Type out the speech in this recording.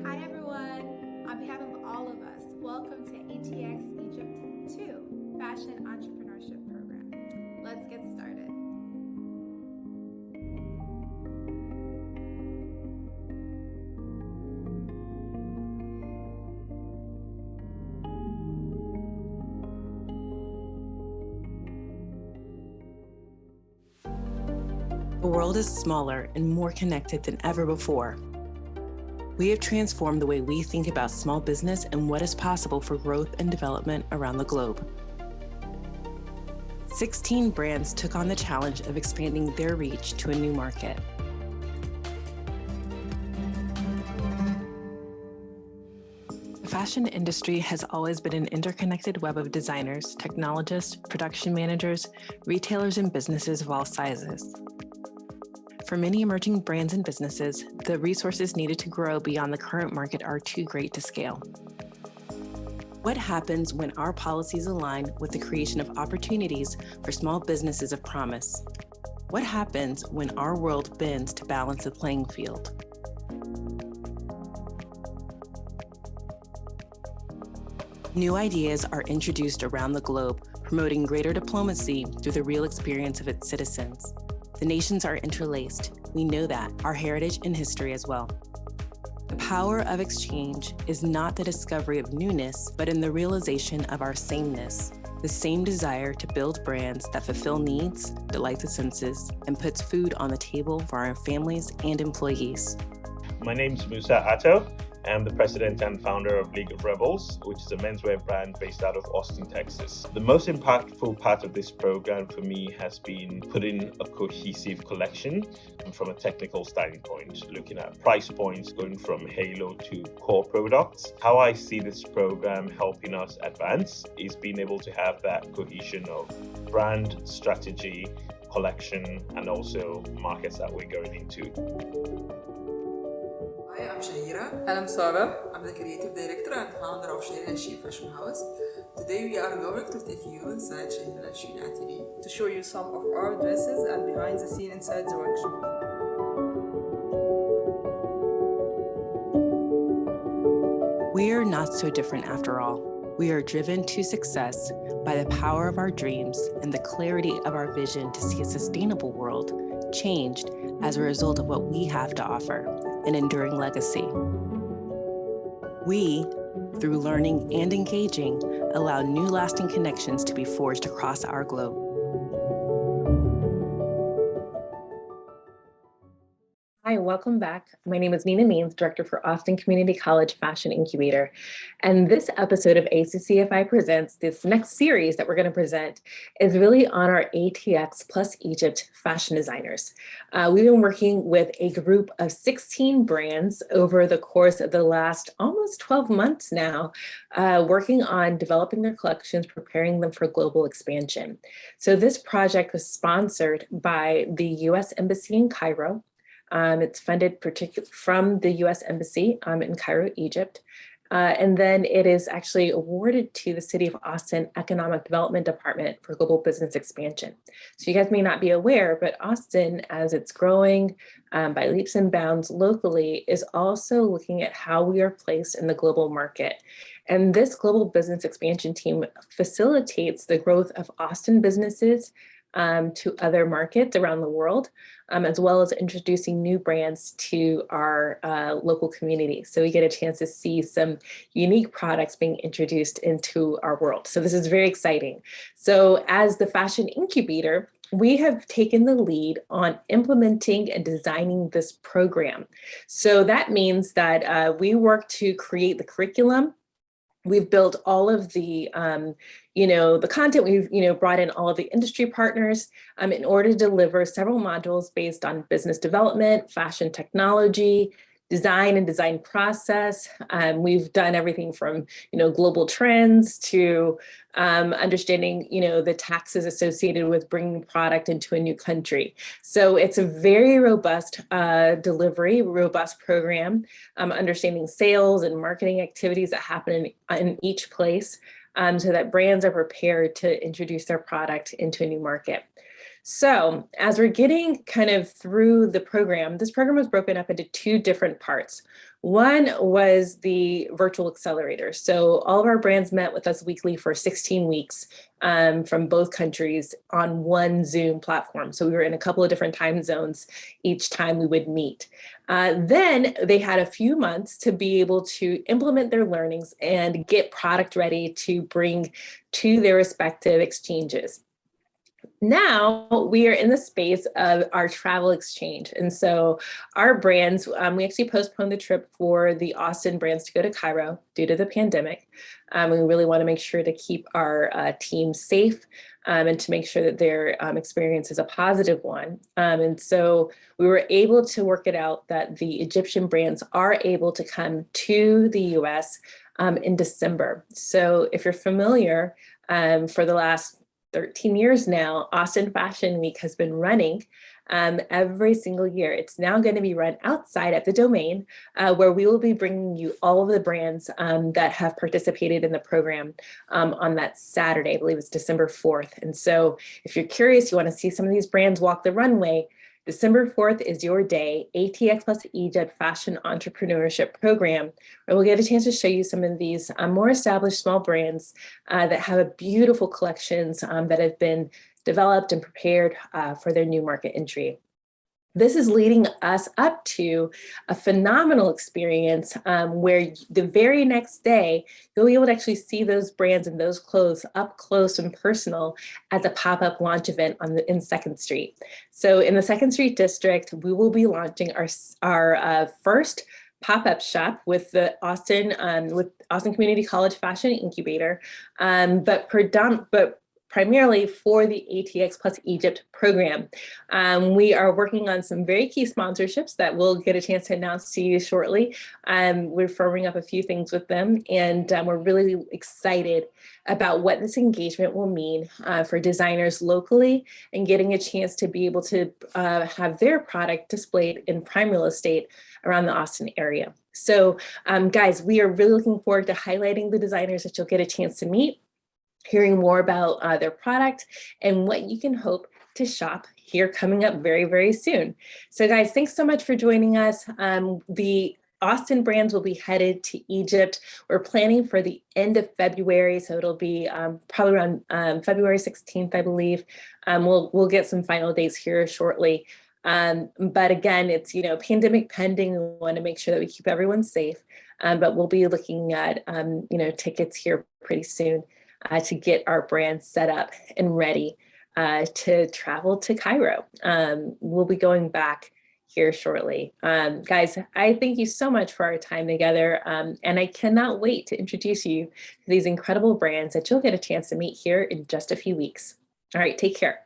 Hi everyone, on behalf of all of us, welcome to ATX Egypt 2 Fashion Entrepreneurship Program. Let's get started. The world is smaller and more connected than ever before. We have transformed the way we think about small business and what is possible for growth and development around the globe. 16 brands took on the challenge of expanding their reach to a new market. The fashion industry has always been an interconnected web of designers, technologists, production managers, retailers, and businesses of all sizes. For many emerging brands and businesses, the resources needed to grow beyond the current market are too great to scale. What happens when our policies align with the creation of opportunities for small businesses of promise? What happens when our world bends to balance the playing field? New ideas are introduced around the globe, promoting greater diplomacy through the real experience of its citizens. The nations are interlaced. We know that, our heritage and history as well. The power of exchange is not the discovery of newness, but in the realization of our sameness, the same desire to build brands that fulfill needs, delight the senses, and puts food on the table for our families and employees. My name is Musa Atto. I'm the president and founder of League of Rebels, which is a menswear brand based out of Austin, Texas. The most impactful part of this program for me has been putting a cohesive collection from a technical standpoint, looking at price points, going from halo to core products. How I see this program helping us advance is being able to have that cohesion of brand, strategy, collection, and also markets that we're going into. Hi, I'm Shahira. And I'm Sarah. I'm the creative director and founder of Shahira Sheep Fashion House. Today we are going to take you inside Shahira Sheep Atelier to show you some of our dresses and behind the scene inside the workshop. We are not so different after all. We are driven to success by the power of our dreams and the clarity of our vision to see a sustainable world changed as a result of what we have to offer. An enduring legacy. We, through learning and engaging, allow new lasting connections to be forged across our globe. Hi, welcome back. My name is Nina Means, Director for Austin Community College Fashion Incubator. And this episode of ACCFI Presents, this next series that we're going to present, is really on our ATX+Egypt fashion designers. We've been working with a group of 16 brands over the course of the last almost 12 months now, working on developing their collections, preparing them for global expansion. So this project was sponsored by the U.S. Embassy in Cairo. It's funded from the U.S. Embassy in Cairo, Egypt. And then it is actually awarded to the City of Austin Economic Development Department for global business expansion. So you guys may not be aware, but Austin, as it's growing by leaps and bounds locally, is also looking at how we are placed in the global market. And this global business expansion team facilitates the growth of Austin businesses to other markets around the world, as well as introducing new brands to our local community. So we get a chance to see some unique products being introduced into our world. So this is very exciting. So as the Fashion Incubator, we have taken the lead on implementing and designing this program. So that means that we work to create the curriculum. We've built all of the, the content. We've, brought in all of the industry partners in order to deliver several modules based on business development, fashion technology, design and design process. We've done everything from, global trends to understanding, the taxes associated with bringing product into a new country. So it's a very robust delivery, robust program, understanding sales and marketing activities that happen in each place so that brands are prepared to introduce their product into a new market. So as we're getting kind of through the program, this program was broken up into two different parts. One was the virtual accelerator. So all of our brands met with us weekly for 16 weeks from both countries on one Zoom platform. So we were in a couple of different time zones each time we would meet. Then they had a few months to be able to implement their learnings and get product ready to bring to their respective exchanges. Now we are in the space of our travel exchange. And so our brands, we actually postponed the trip for the Austin brands to go to Cairo due to the pandemic. We really want to make sure to keep our team safe and to make sure that their experience is a positive one. And so we were able to work it out that the Egyptian brands are able to come to the US in December. So if you're familiar, for the last 13 years now, Austin Fashion Week has been running every single year. It's now going to be run outside at the Domain, where we will be bringing you all of the brands that have participated in the program on that Saturday. I believe it's December 4th. And so if you're curious, you want to see some of these brands walk the runway, December 4th is your day, ATX+Egypt Fashion Entrepreneurship Program, where we'll get a chance to show you some of these more established small brands that have beautiful collections that have been developed and prepared for their new market entry. This is leading us up to a phenomenal experience where the very next day, you'll be able to actually see those brands and those clothes up close and personal at the pop-up launch event in 2nd Street. So in the 2nd Street district, we will be launching our first pop-up shop with the Austin Community College Fashion Incubator, but primarily for the ATX+Egypt program. We are working on some very key sponsorships that we'll get a chance to announce to you shortly. We're firming up a few things with them, and we're really excited about what this engagement will mean for designers locally and getting a chance to be able to have their product displayed in prime real estate around the Austin area. So guys, we are really looking forward to highlighting the designers that you'll get a chance to meet, hearing more about their product and what you can hope to shop here coming up very, very soon. So guys, thanks so much for joining us. The Austin brands will be headed to Egypt. We're planning for the end of February, so it'll be probably around February 16th, I believe. We'll get some final dates here shortly. But again, it's pandemic pending. We want to make sure that we keep everyone safe. But we'll be looking at tickets here pretty soon to get our brand set up and ready to travel to Cairo. We'll be going back here shortly. Guys, I thank you so much for our time together. And I cannot wait to introduce you to these incredible brands that you'll get a chance to meet here in just a few weeks. All right, take care.